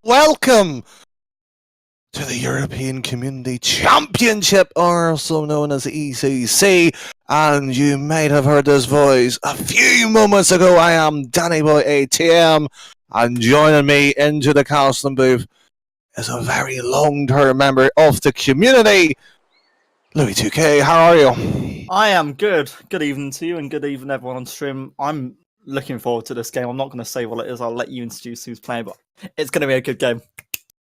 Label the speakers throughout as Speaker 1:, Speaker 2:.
Speaker 1: Welcome to the European Community Championship, or also known as the ECC. And you might have heard this voice a few moments ago. I am Danny Boy ATM, and joining me into the casting booth is a very long-term member of the community, Louis 2K. How are you?
Speaker 2: I am good. Good evening to you, and good evening everyone on stream. I'm looking forward to this game. I'm not going to say what it is. I'll let you introduce who's playing, but it's going to be a good game.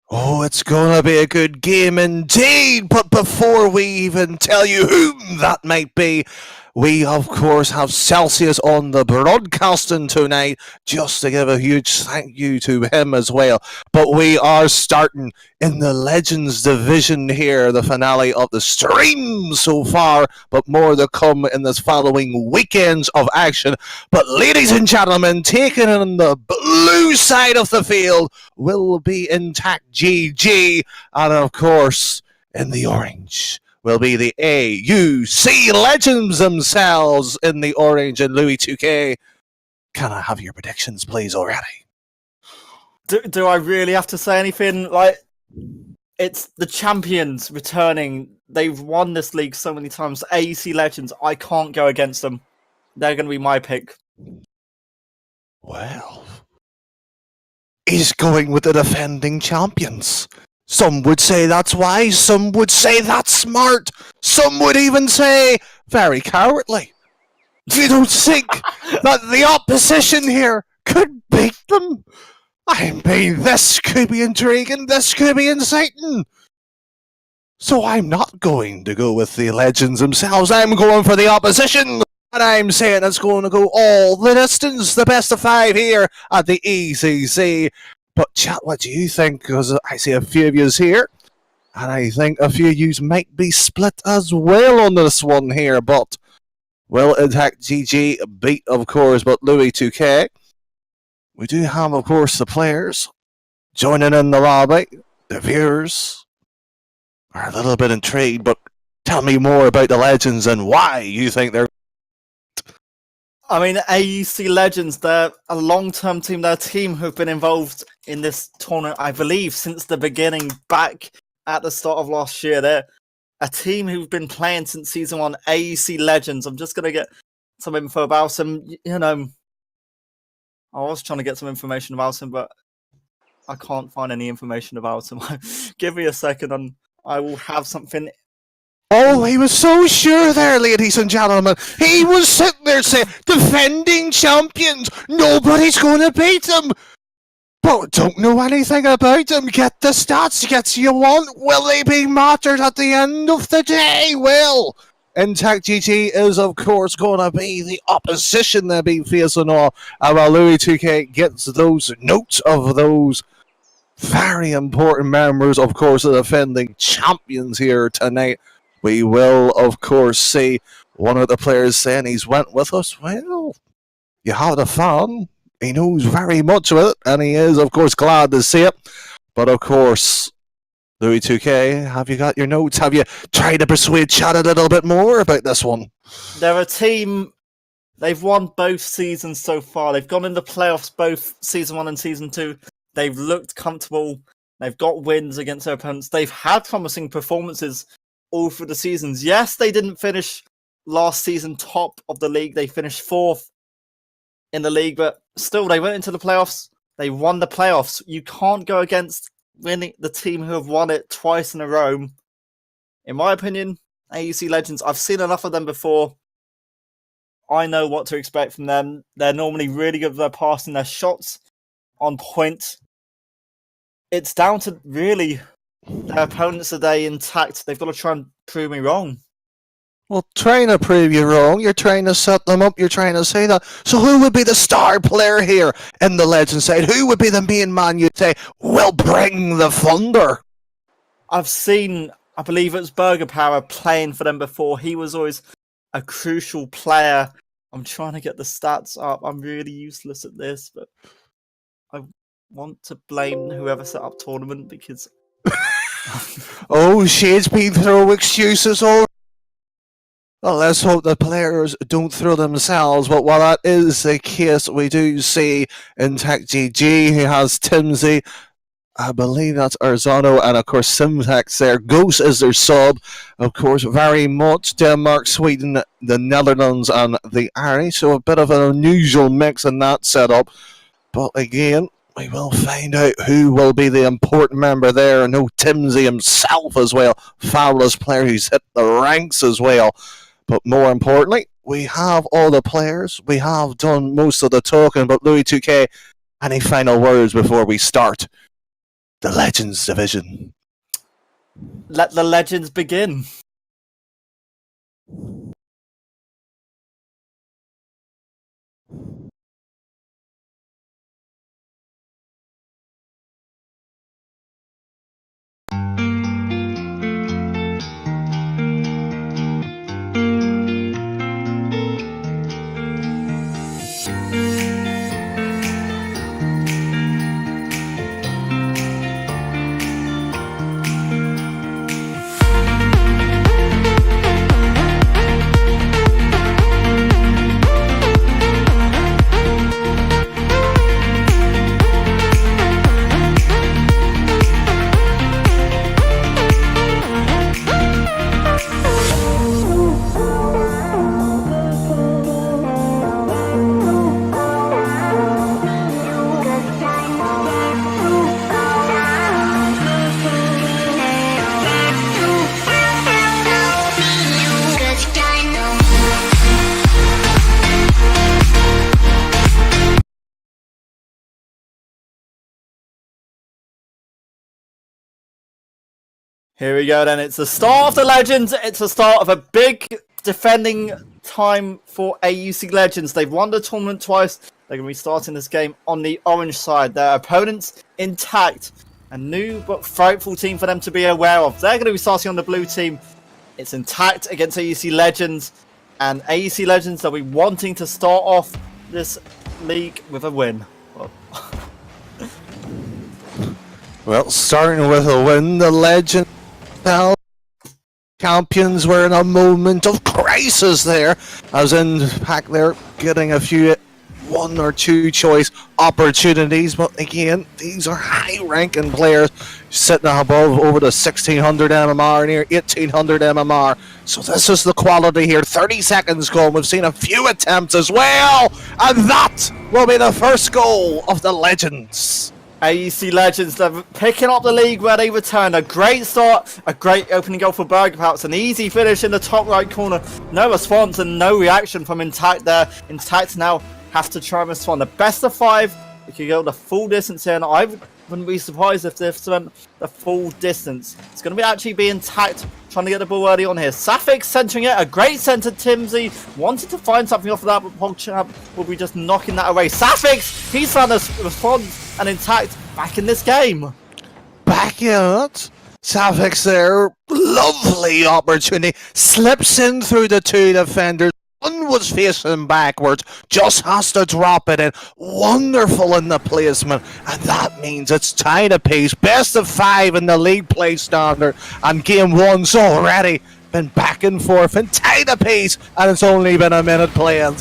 Speaker 1: Oh, it's going to be a good game indeed. But before we even tell you whom that might be, we, of course, have Celsius on the broadcasting tonight, just to give a huge thank you to him as well. But we are starting in the Legends division here, the finale of the stream so far, but more to come in this following weekends of action. But ladies and gentlemen, taking on the blue side of the field will be IntactGG, and of course, in the orange will be the AuC Legends themselves in the orange. And Louis 2K, can I have your predictions, please, already?
Speaker 2: Do I really have to say anything? Like, it's the champions returning. They've won this league so many times. AuC Legends, I can't go against them. They're going to be my pick.
Speaker 1: Well, he's going with the defending champions. Some would say that's wise, some would say that's smart, some would even say very cowardly. You don't think that the opposition here could beat them? I mean, this could be intriguing, this could be inciting. So I'm not going to go with the Legends themselves, I'm going for the opposition. And I'm saying it's going to go all the distance, the best of 5 here at the ECC. But chat, what do you think? Because I see a few of yous here, and I think a few of yous might be split as well on this one here. But will IntactGG beat, of course, but Louis 2K? We do have, of course, the players joining in the lobby. The viewers are a little bit intrigued, but tell me more about the Legends and why you think they're...
Speaker 2: I mean, AuC Legends, they're a long-term team. They're a team who've been involved in this tournament, I believe, since the beginning, back at the start of last year. They're a team who've been playing since Season 1, AuC Legends. I'm just going to get some info about them. You know, I was trying to get some information about him, but I can't find any information about him. Give me a second and I will have something.
Speaker 1: Oh, he was so sure there, ladies and gentlemen. He was sitting there saying, defending champions, nobody's going to beat them. But don't know anything about them. Get the stats, get you want. Will they be mattered at the end of the day? Well, IntactGG is, of course, going to be the opposition they'll be facing off. While Louis 2K gets those notes of those very important members, of course, the defending champions here tonight. We will, of course, see one of the players saying he's went with us. Well, you have the fun. He knows very much of it, and he is, of course, glad to see it. But, of course, Louis 2K, have you got your notes? Have you tried to persuade Chad a little bit more about this one?
Speaker 2: They're a team, they've won both seasons so far. They've gone in the playoffs both Season 1 and Season 2. They've looked comfortable. They've got wins against their opponents. They've had promising performances all through the seasons. Yes, they didn't finish last season top of the league. They finished 4th in the league, but still they went into the playoffs. They won the playoffs. You can't go against winning the team who have won it twice in a row. In my opinion, AuC Legends, I've seen enough of them before. I know what to expect from them. They're normally really good with their passing, their shots on point. It's down to really their opponents today intact. They've got to try and prove me wrong.
Speaker 1: Well, trying to prove you wrong, you're trying to set them up, you're trying to say that. So who would be the star player here in the Legends side? Who would be the main man you'd say will bring the thunder?
Speaker 2: I've seen, I believe it was Burger Power playing for them before. He was always a crucial player. I'm trying to get the stats up. I'm really useless at this, but I want to blame whoever set up tournament because...
Speaker 1: Oh, she's been through excuses all. Well, let's hope the players don't throw themselves, but while that is the case, we do see IntactGG, who has Timsy, I believe that's Arzano, and of course Simtax there. Ghost is their sub. Of course, very much Denmark, Sweden, the Netherlands, and the Irish. So a bit of an unusual mix in that setup. But again, we will find out who will be the important member there. I know Timsy himself as well. Fabulous player who's hit the ranks as well. But more importantly, we have all the players. We have done most of the talking. But Louis 2K, any final words before we start the Legends division?
Speaker 2: Let the legends begin. Here we go then, it's the start of the Legends, it's the start of a big defending time for AuC Legends. They've won the tournament twice, they're going to be starting this game on the orange side. Their opponents, Intact, a new but frightful team for them to be aware of. They're going to be starting on the blue team. It's Intact against AuC Legends, and AuC Legends, they'll be wanting to start off this league with a win.
Speaker 1: Well, starting with a win, the Legends champions were in a moment of crisis there, as Impact they're getting a few one or two choice opportunities, but again, these are high ranking players sitting above over the 1600 MMR, near 1800 MMR, so this is the quality here. 30 seconds gone, we've seen a few attempts as well, and that will be the first goal of the Legends.
Speaker 2: AuC Legends, they're picking up the league where they return. A great start, a great opening goal for Burgerpow. It's an easy finish in the top right corner. No response and no reaction from Intact there. Intact now have to try and respond. The best of 5, we could go the full distance here, and I wouldn't be surprised if they've spent the full distance. It's going to be actually be Intact trying to get the ball early on here. Safik centering it, a great centre. Timsy wanted to find something off of that, but PogChamp will be just knocking that away. Safik, he's found a response, and Intact back in this game.
Speaker 1: Back in it. Safik's there. Lovely opportunity. Slips in through the two defenders. One was facing backwards. Just has to drop it in. Wonderful in the placement. And that means it's tied apiece. Best of 5 in the league play standard. And game 1's already been back and forth and tied apiece. And it's only been a minute played.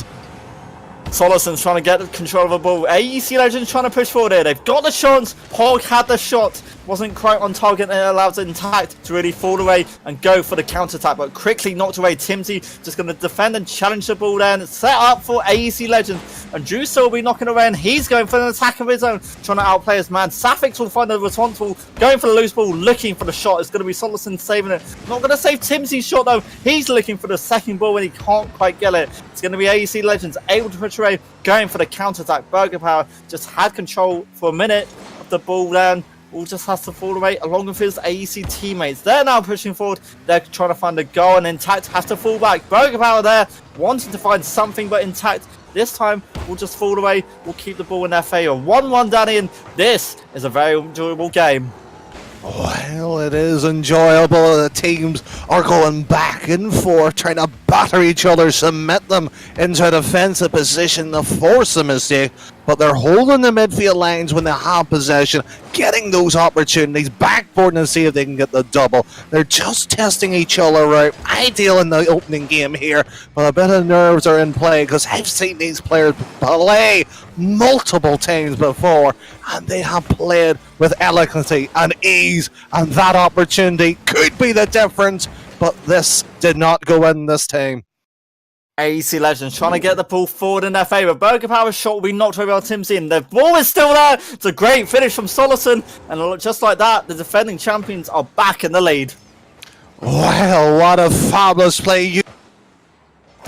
Speaker 2: Solison's trying to get control of the ball. AuC Legends trying to push forward here. They've got the chance. Pog had the shot. Wasn't quite on target, and it allows Intact to really fall away and go for the counter-attack, but quickly knocked away. Timsy just going to defend and challenge the ball there, and it's set up for AuC Legends. And Drewster will be knocking away, and he's going for an attack of his own, trying to outplay his man. Safix will find the responsible, going for the loose ball, looking for the shot. It's going to be Solison saving it. Not going to save Timsy's shot, though. He's looking for the second ball, and he can't quite get it. It's going to be AuC Legends able to push away, going for the counter-attack. Burgerpow just had control for a minute of the ball down. All just has to fall away along with his AuC teammates. They're now pushing forward. They're trying to find a goal, and Intact has to fall back. Burgerpower there, wanting to find something, but Intact this time will just fall away. Will keep the ball in their favour. 1-1, Danny, and this is a very enjoyable game.
Speaker 1: Well, it is enjoyable. The teams are going back and forth, trying to batter each other, submit them into a defensive position to force a mistake. but they're holding the midfield lines when they have possession, getting those opportunities, backboarding and see if they can get the double. They're just testing each other out. Ideal in the opening game here, but a bit of nerves are in play because I've seen these players play multiple times before, and they have played with elegancy and ease, and that opportunity could be the difference, but this did not go in this time.
Speaker 2: AuC Legends trying to get the ball forward in their favour. Burger Power's shot will be knocked over by Timsy, and the ball is still there. It's a great finish from Solerson, and just like that, the defending champions are back in the lead.
Speaker 1: Well, what a fabulous play.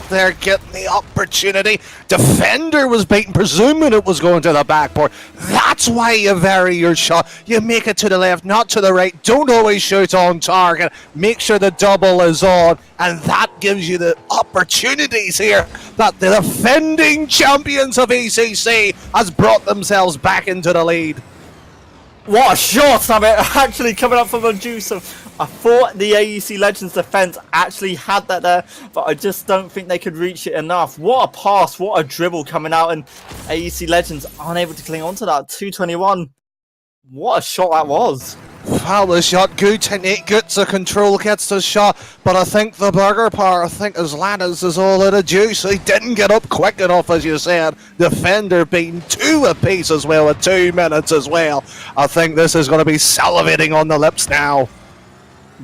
Speaker 1: They're getting the opportunity. Defender was beaten, presuming it was going to the backboard. That's why you vary your shot. You make it to the left, not to the right. Don't always shoot on target. Make sure the double is on, and that gives you the opportunities here that the defending champions of ECC has brought themselves back into the lead.
Speaker 2: What a shot! I mean, actually coming up from Manjuso. I thought the AuC Legends defense actually had that there, but I just don't think they could reach it enough. What a pass, what a dribble coming out, and AuC Legends unable to cling onto that. 221. What a shot that was.
Speaker 1: Fabulous shot, good technique, gets the control, gets the shot, but I think the Burger Power, I think his ladders is all out of juice. He didn't get up quick enough, as you said. Defender beaten 2 apiece as well at 2 minutes as well. I think this is going to be salivating on the lips now.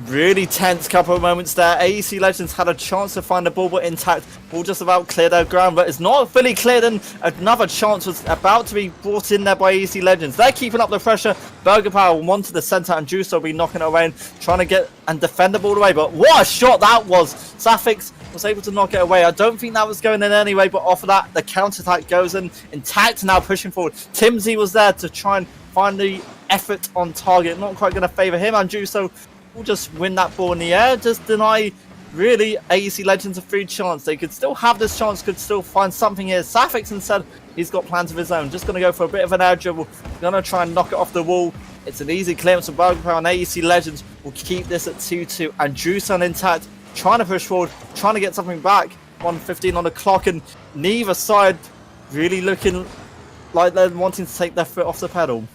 Speaker 2: Really tense couple of moments there. AuC Legends had a chance to find the ball, but Intact will just about clear their ground, but it's not fully cleared, and another chance was about to be brought in there by AuC Legends. They're keeping up the pressure. Burger Power one to the centre, and Juice will be knocking it away and trying to get and defend the ball away, but what a shot that was. Safix was able to knock it away. I don't think that was going in anyway, but off of that, the counter-attack goes in. Intact now pushing forward. Timsy was there to try and find the effort on target. Not quite going to favour him, and Juice will just win that ball in the air, just deny really AuC Legends a free chance. They could still have this chance, could still find something here. Safix instead, he's got plans of his own, just going to go for a bit of an air dribble, going to try and knock it off the wall. It's an easy clearance from Burger Power, and AuC Legends will keep this at 2-2, and Juice on Intact trying to push forward, trying to get something back. 1:15 on the clock, and neither side really looking like they're wanting to take their foot off the pedal.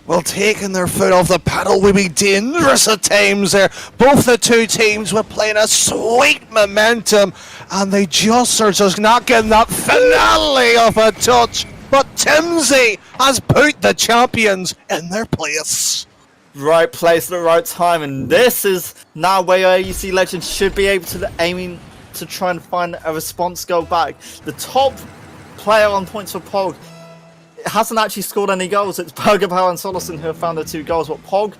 Speaker 1: Well, taking their foot off the pedal would be dangerous at times there. Both the two teams were playing a sweet momentum, and they just are just not getting that finale of a touch. But Timsy has put the champions in their place.
Speaker 2: Right place at the right time, and this is now where AuC Legends should be able to aiming to try and find a response goal back. The top player on points for POG hasn't actually scored any goals. It's Burger Power and Solerson who have found the 2 goals, but POG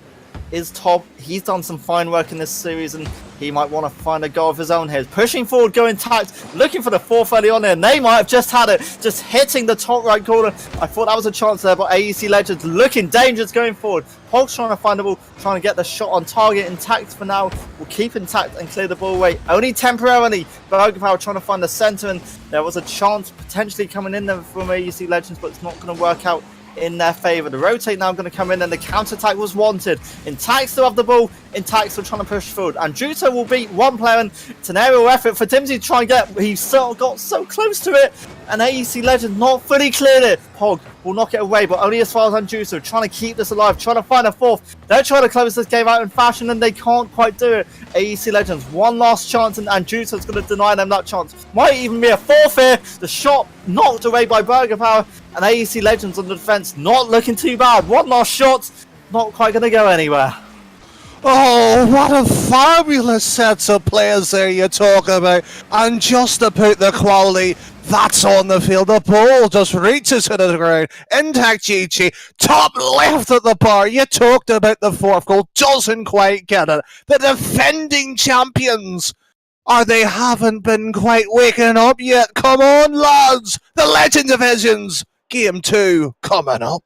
Speaker 2: is top. He's done some fine work in this series, and he might want to find a goal of his own here. Pushing forward, going tact, looking for the 4th early on there, and they might have just had it, just hitting the top right corner. I thought that was a chance there, but AuC Legends looking dangerous going forward. POG's trying to find the ball, trying to get the shot on target. Intact for now, will keep Intact and clear the ball away, only temporarily. Burger Power trying to find the centre, and there was a chance potentially coming in there from AuC Legends, but it's not going to work out in their favour. The rotate now going to come in, and the counter-attack was wanted. Intact still have the ball. Intact still trying to push forward, and Juto will beat one player, and it's an aerial effort for Timsy to try and get. He still got so close to it, and AuC Legend not fully cleared it. POG will knock it away, but only as far as Anjuso, trying to keep this alive, trying to find a 4th. They're trying to close this game out in fashion, and they can't quite do it. AuC Legends one last chance, and Anjuso's going to deny them that chance. Might even be a 4th here. The shot knocked away by Burger Power, and AuC Legends on the defence not looking too bad. One last shot, not quite going to go anywhere.
Speaker 1: Oh, what a fabulous set of players there you talk about. And just to put the quality that's on the field, the ball just reaches to the ground. IntactGG, top left of the bar. You talked about the 4th goal, doesn't quite get it. The defending champions, or they haven't been quite waking up yet. Come on, lads. The Legend Divisions, Game 2 coming up.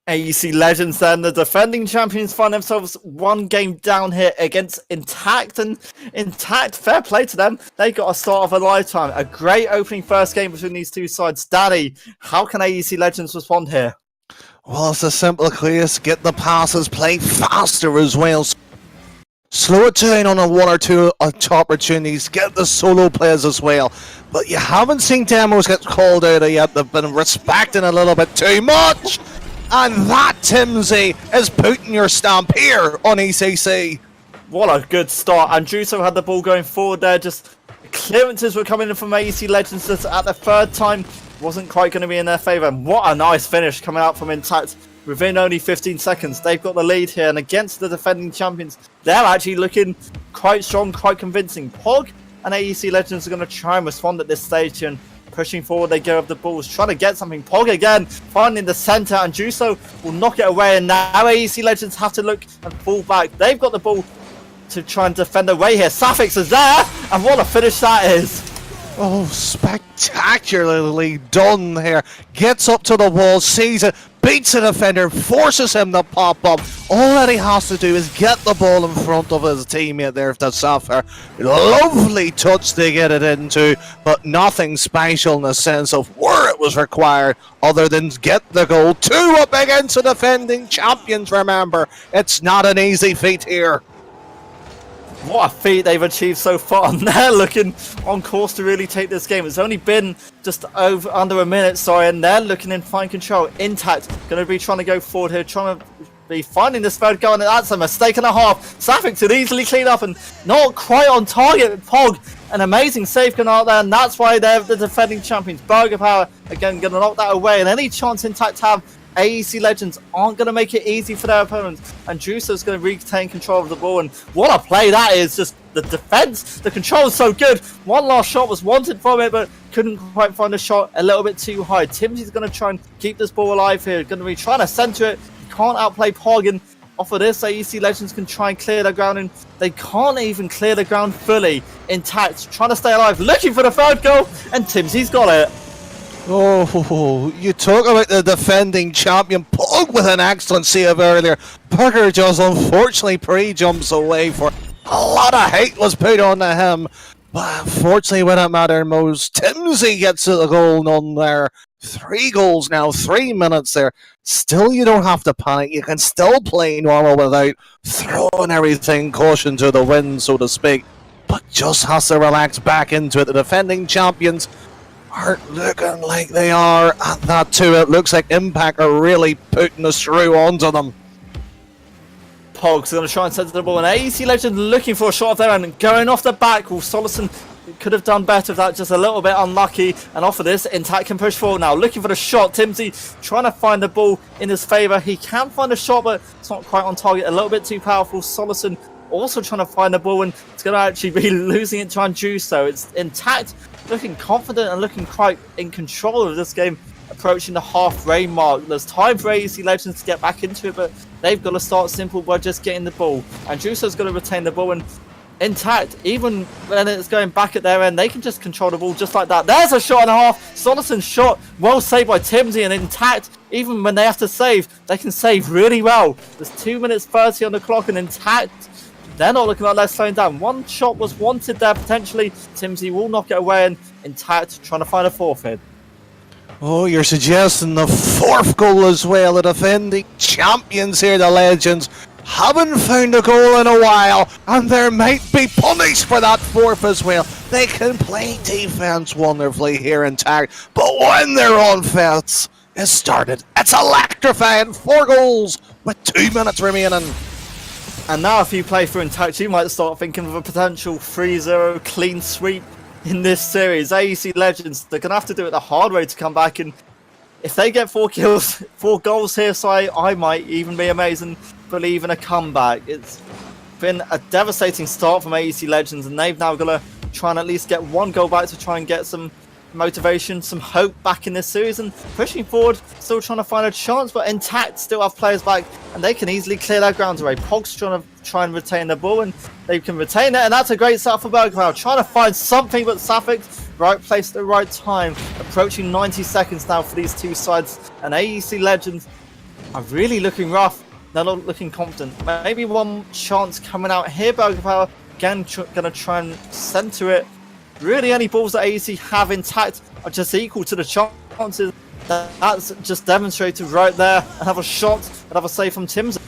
Speaker 2: AuC Legends then, the defending champions, find themselves one game down here against Intact, and Intact, fair play to them, they got a start of a lifetime. A great opening first game between these two sides. Danny, how can AuC Legends respond here?
Speaker 1: Well, it's a simple case. Get the passes, play faster as well. Slow it down on a one or two opportunities. Get the solo plays as well. But you haven't seen demos get called out yet. They've been respecting a little bit too much. And that, Timsy, is putting your stamp here on ECC.
Speaker 2: What a good start. And Juso had the ball going forward there. Just clearances were coming in from AuC Legends at the third time. Wasn't quite going to be in their favour. And what a nice finish coming out from Intact. Within only 15 seconds, they've got the lead here. And against the defending champions, they're actually looking quite strong, quite convincing. Pog and AuC Legends are going to try and respond at this stage and pushing forward, they go of the balls, trying to get something. Pog again, finding the centre, and Juso will knock it away. And now AuC Legends have to look and fall back. They've got the ball to try and defend away here. Safix is there, and what a finish that is.
Speaker 1: Oh, spectacularly done here. Gets up to the wall, sees it, beats the defender, forces him to pop up. All that he has to do is get the ball in front of his teammate there to Sapphire. Lovely touch to get it into, but nothing special in the sense of where it was required other than get the goal. 2 up against the defending champions, remember. It's not an easy feat here.
Speaker 2: What a feat they've achieved so far, and they're looking on course to really take this game. It's only been just under a minute, and they're looking in fine control. Intact going to be trying to go forward here, trying to be finding this third goal, and that's a mistake and a half. Safix could easily clean up and not quite on target. Pog, an amazing save going out there, and that's why they're the defending champions. Burger Power again going to knock that away, and any chance Intact have, AuC Legends aren't going to make it easy for their opponents, and Juso's going to retain control of the ball. And what a play that is. Just the defense, the control is so good. One last shot was wanted from it, but couldn't quite find a shot, a little bit too high. Timsy's going to try and keep this ball alive here, going to be trying to center it. He can't outplay Pog, and off of this, AuC Legends can try and clear the ground, and they can't even clear the ground fully. Intact, trying to stay alive, looking for the third goal, and Timsy's got it.
Speaker 1: Oh, you talk about the defending champion. Pog with an excellent save earlier. Burger just unfortunately pre-jumps away for a lot of hate was put on him. But unfortunately, when it mattered most, Timsy gets to the goal none there. 3 goals now, 3 minutes there. Still, you don't have to panic. You can still play normal without throwing everything caution to the wind, so to speak. But just has to relax back into it. The defending champions aren't looking like they are at that too. It looks like Impact are really putting the screw onto them.
Speaker 2: Pog's going to try and center the ball, and AuC Legend looking for a shot there and going off the back. Well, Solison could have done better with that, just a little bit unlucky. And off of this, Intact can push forward now, looking for the shot. Timsy trying to find the ball in his favour. He can find a shot, but it's not quite on target. A little bit too powerful. Solison also trying to find the ball, and it's going to actually be losing it to Anjuso. It's Intact looking confident and looking quite in control of this game, approaching the halfway mark. There's time for AuC Legends to get back into it, but they've got to start simple by just getting the ball. And Juso's got to retain the ball, and Intact, even when it's going back at their end, they can just control the ball just like that. There's a shot and a half. Solison's shot, well saved by Timsy, and Intact, even when they have to save, they can save really well. There's 2 minutes 30 on the clock, and Intact, they're not looking like they're slowing down. One shot was wanted there potentially. Timsy will knock it away, and Intact trying to find a forfeit.
Speaker 1: Oh, you're suggesting the 4th goal as well. The defending champions here, the Legends, haven't found a goal in a while, and they might be punished for that 4th as well. They can play defense wonderfully here in Tag, but when their offense is started, it's electrifying. 4 goals with 2 minutes remaining.
Speaker 2: And now if you play for Intact, you might start thinking of a potential 3-0 clean sweep in this series. AuC Legends, they're going to have to do it the hard way to come back, and if they get 4 goals here, I might even be amazing, believe in a comeback. It's been a devastating start from AuC Legends, and they've now got to try and at least get 1 goal back to try and get some motivation, some hope back in this series, and pushing forward, still trying to find a chance, but Intact still have players back, and they can easily clear their grounds away. Pog's trying to and retain the ball, and they can retain it, and that's a great start for Bergkamp, trying to find something, but Safix, right place at the right time. Approaching 90 seconds now for these two sides, and AuC Legends are really looking rough. They're not looking confident. Maybe one chance coming out here. Burger Power again gonna try and center it. Really, any balls that AuC have intact are just equal to the chances. That's just demonstrated right there. Another shot, another save from Tim's.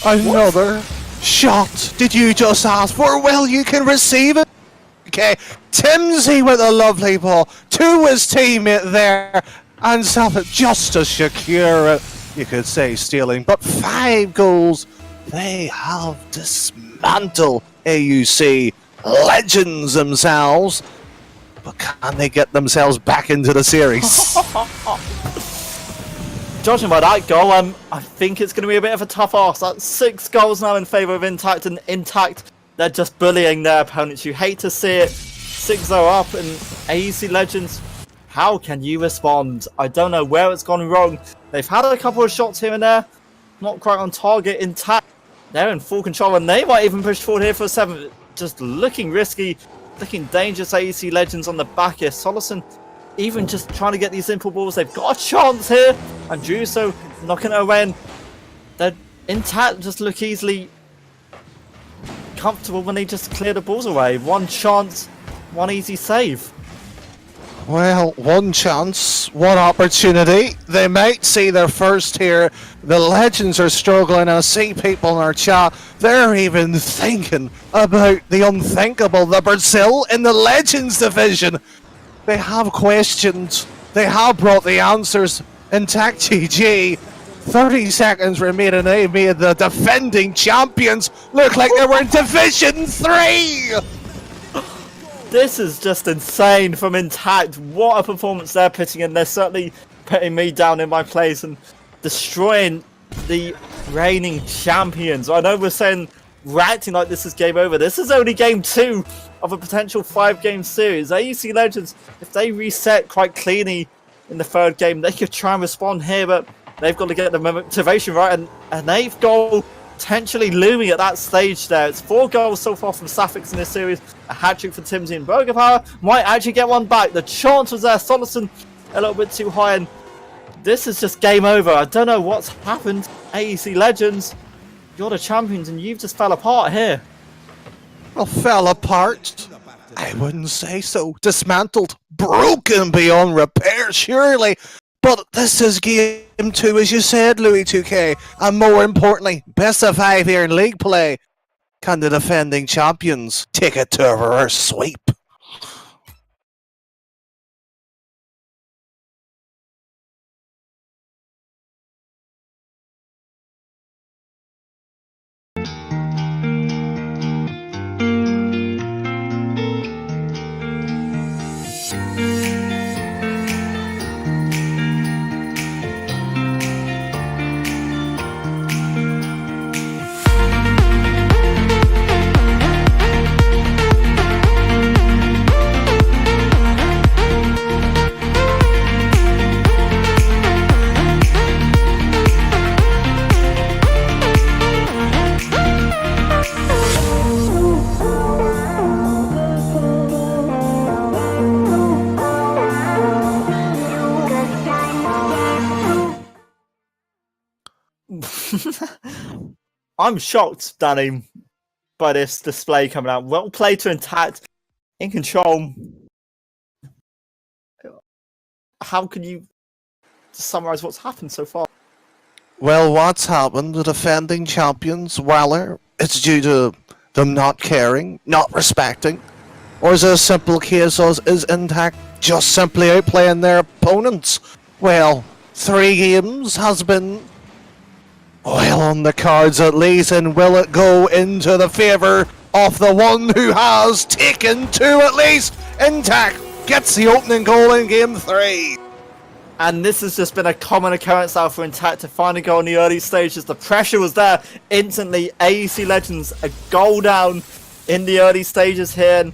Speaker 1: Another shot. Did you just ask for? Well, you can receive it. Okay, Timsy with a lovely ball to his teammate there, and Safa just to secure it. You could say stealing, but 5 goals. They have dismantled AuC legends themselves. But can they get themselves back into the series?
Speaker 2: Judging by that goal, I think it's going to be a bit of a tough ask. That's 6 goals now in favour of Intact, and Intact, they're just bullying their opponents. You hate to see it. 6-0 up, and AuC Legends, how can you respond? I don't know where it's gone wrong. They've had a couple of shots here and there, not quite on target. Intact, they're in full control, and they might even push forward here for a 7th. Just looking risky, looking dangerous. AuC Legends on the back here. Solerson even just trying to get these simple balls. They've got a chance here, and Juso knocking it away, and they're Intact just look easily comfortable when they just clear the balls away. One chance, one easy save.
Speaker 1: Well, one chance, one opportunity. They might see their first here. The Legends are struggling. I see people in our chat. They're even thinking about the unthinkable. The Brazil in the Legends division. They have questions. They have brought the answers. IntactGG. 30 seconds remaining. They made the defending champions look like they were in Division 3.
Speaker 2: This is just insane from Intact. What a performance they're putting in. They're certainly putting me down in my place and destroying the reigning champions. I know we're saying, we're acting like this is game over. This is only game 2 of a potential 5-game series. AuC Legends, if they reset quite cleanly in the 3rd game, they could try and respond here, but they've got to get the motivation right, and they've got potentially looming at that stage there. It's 4 goals so far from Safix in this series. A hat-trick for Timsy and Burger Power. Might actually get one back. The chance was there. Solerson a little bit too high, and this is just game over. I don't know what's happened. AuC Legends, you're the champions, and you've just fell apart here.
Speaker 1: Well, fell apart? I wouldn't say so. Dismantled. Broken beyond repair, surely. But this is game 2, as you said, Louis 2K. And more importantly, best of 5 here in league play. Can the defending champions take it to a reverse sweep?
Speaker 2: I'm shocked, Danny, by this display coming out. Well played to Intact, in control. How can you summarise what's happened so far?
Speaker 1: Well, what's happened? The defending champions, well, it's due to them not caring, not respecting, or is it a simple case of is Intact just simply outplaying their opponents? Well, 3 games has been well on the cards at least, and will it go into the favour of the one who has taken 2 at least? Intact gets the opening goal in game 3.
Speaker 2: And this has just been a common occurrence now for Intact to find a goal in the early stages. The pressure was there instantly. AuC Legends a goal down in the early stages here, and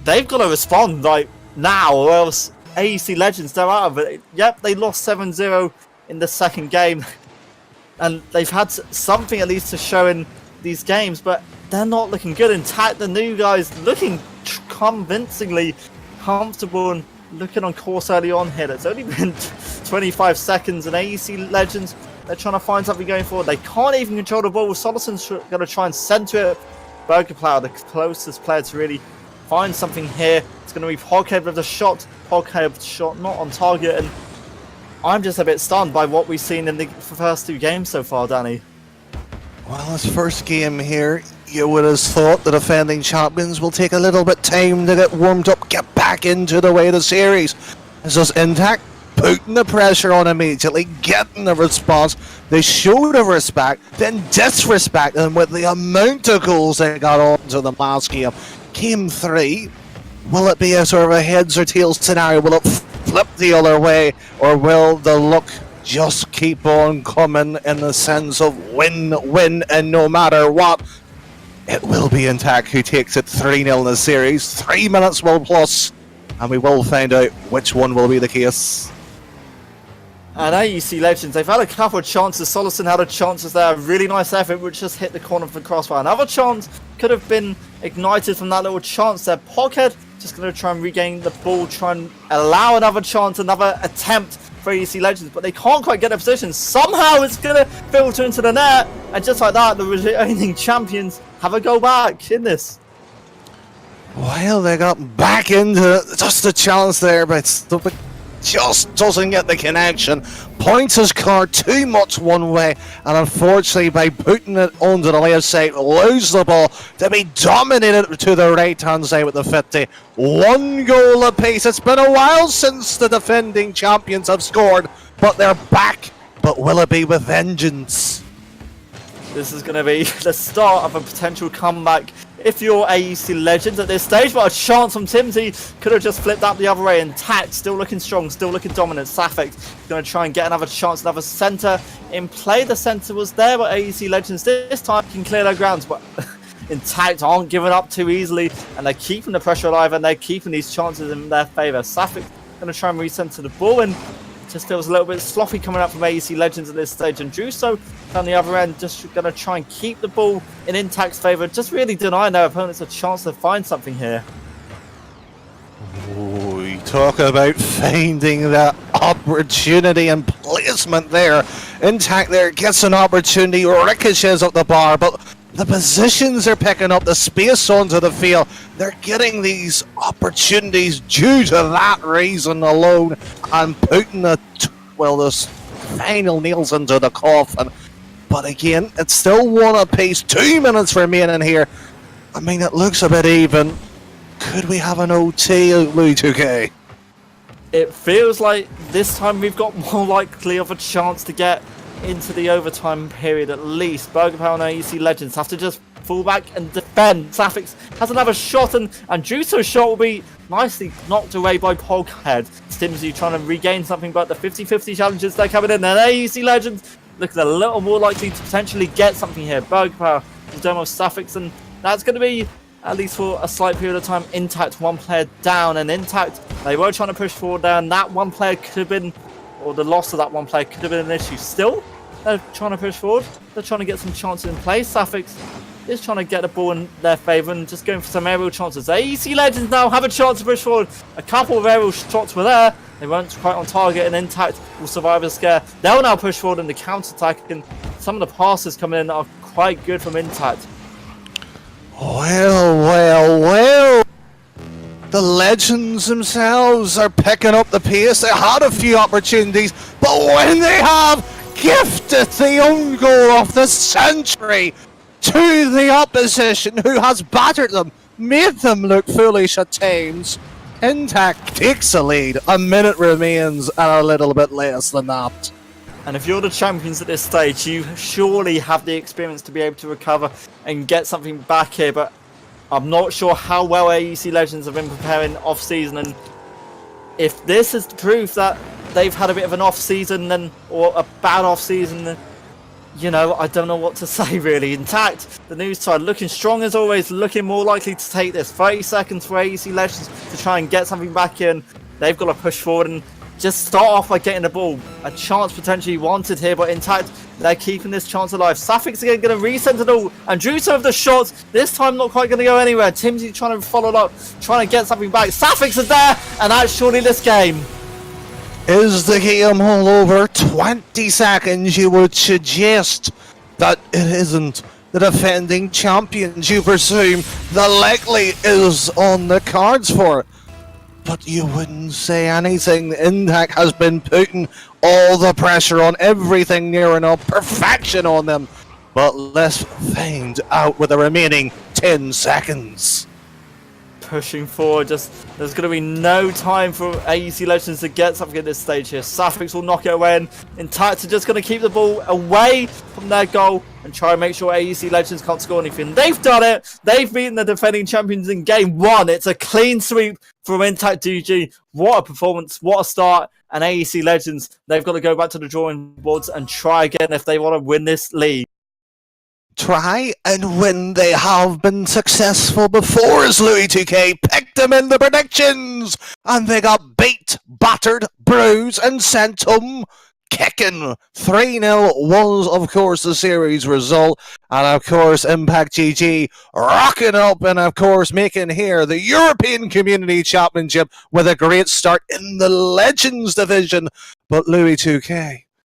Speaker 2: they've got to respond like now, or else AuC Legends, they're out of it. Yep, they lost 7-0 in the 2nd game. And they've had something at least to show in these games, but they're not looking good. Intact, the new guys, looking convincingly comfortable and looking on course early on here. It's only been 25 seconds, and AuC Legends They're trying to find something going forward. They can't even control the ball. Solison's going to try and center it. Burgerplow, the closest player to really find something here. It's going to be Poghead with the shot. Poghead shot not on target. And I'm just a bit stunned by what we've seen in the first 2 games so far, Danny.
Speaker 1: Well, this first game here, you would have thought the defending champions will take a little bit time to get warmed up, get back into the way of the series. It's just Intact putting the pressure on immediately, getting the response. They showed the respect, then disrespect them with the amount of goals they got onto the last game. Game 3, will it be a sort of a heads or tails scenario? Will it flip the other way, or will the luck just keep on coming in the sense of win, and no matter what, it will be Intact who takes it 3-0 in the series. 3 minutes will plus, and we will find out which one will be the case.
Speaker 2: And AuC Legends, they've had a couple of chances. Solison had a chance there, a really nice effort which just hit the corner of the crossbar. Another chance could have been ignited from that little chance there. Poghead just going to try and regain the ball, try and allow another chance, another attempt for AuC Legends, but they can't quite get their position. Somehow it's going to filter into the net, and just like that, the reigning champions have a go back in this.
Speaker 1: Well, they got back into just a chance there, but it just doesn't get the connection. Points his card too much one way, and unfortunately, by putting it onto the left side, lose the ball to be dominated to the right-hand side with the 50. 1 goal apiece. It's been a while since the defending champions have scored, but they're back. But will it be with vengeance?
Speaker 2: This is going to be the start of a potential comeback if you're AuC Legends at this stage, but a chance from Timsy could have just flipped that the other way. Intact, still looking strong, still looking dominant. Safik going to try and get another chance, another centre in play. The centre was there, but AuC Legends this time can clear their grounds, but Intact aren't giving up too easily, and they're keeping the pressure alive, and they're keeping these chances in their favour. Safik going to try and recenter the ball, and just feels a little bit sloppy coming up from AuC Legends at this stage. And Druso on the other end just going to try and keep the ball in Intact's favour, just really denying their opponents a chance to find something here.
Speaker 1: Oh, you talk about finding that opportunity and placement there. Intact there gets an opportunity, ricochets up the bar, but the positions they're picking up, the space onto the field, they're getting these opportunities due to that reason alone, and putting the final nails into the coffin. But again, it's still 1 apiece. 2 minutes remaining here. I mean, it looks a bit even. Could we have an OT, Louis 2K?
Speaker 2: It feels like this time we've got more likely of a chance to get into the overtime period at least. Burgerpower and AuC Legends have to just fall back and defend. Safix has another shot, and Druso's shot will be nicely knocked away by Poghead. Stimsy trying to regain something, but the 50-50 challenges they're coming in, and AuC Legends looking a little more likely to potentially get something here. Burgerpower will demo Safix, and that's going to be, at least for a slight period of time, Intact 1 player down. And Intact, they were trying to push forward there, and that 1 player could have been, or the loss of that 1 player could have been an issue. Still, they're trying to push forward. They're trying to get some chances in play. Safix is trying to get the ball in their favour and just going for some aerial chances. AuC Legends now have a chance to push forward. A couple of aerial shots were there. They weren't quite on target, and Intact will survive a scare. They'll now push forward in the counter-attack, and some of the passes coming in are quite good from Intact.
Speaker 1: Well. The Legends themselves are picking up the pace. They had a few opportunities, but when they have gifted the own goal of the century to the opposition, who has battered them, made them look foolish at times, Intact takes the lead. A minute remains and a little bit less than that.
Speaker 2: And if you're the champions at this stage, you surely have the experience to be able to recover and get something back here, but I'm not sure how well AuC Legends have been preparing off-season, and if this is proof that they've had a bit of an off-season then, or a bad off-season, then, you know, I don't know what to say really. Intact, the news side, looking strong as always, looking more likely to take this. 30 seconds for AuC Legends to try and get something back in. They've got to push forward and just start off by getting the ball. A chance potentially wanted here, but Intact, they're keeping this chance alive. Safix again going to recenter it all, and Druso of the shots, this time not quite going to go anywhere. Timsy trying to follow up, trying to get something back. Safix is there, and that's surely this game.
Speaker 1: Is the game all over? 20 seconds, you would suggest that it isn't the defending champions. You presume the likely is on the cards for it. But you wouldn't say anything. Intact has been putting all the pressure on everything near enough perfection on them. But let's find out with the remaining 10 seconds.
Speaker 2: Pushing forward, there's going to be no time for AuC Legends to get something at this stage here. Suffix will knock it away, and Intact are just going to keep the ball away from their goal and try and make sure AuC Legends can't score anything. They've done it. They've beaten the defending champions in game 1. It's a clean sweep from IntactGG. What a performance, what a start. And AuC Legends, they've got to go back to the drawing boards and try again if they want to win this league.
Speaker 1: Try and win. They have been successful before, as Louis2K picked them in the predictions, and they got beat, battered, bruised, and sent home kicking. 3-0 was, of course, the series result, and of course, IntactGG rocking up and, of course, making here the European Community Championship with a great start in the Legends division. But Louis2K,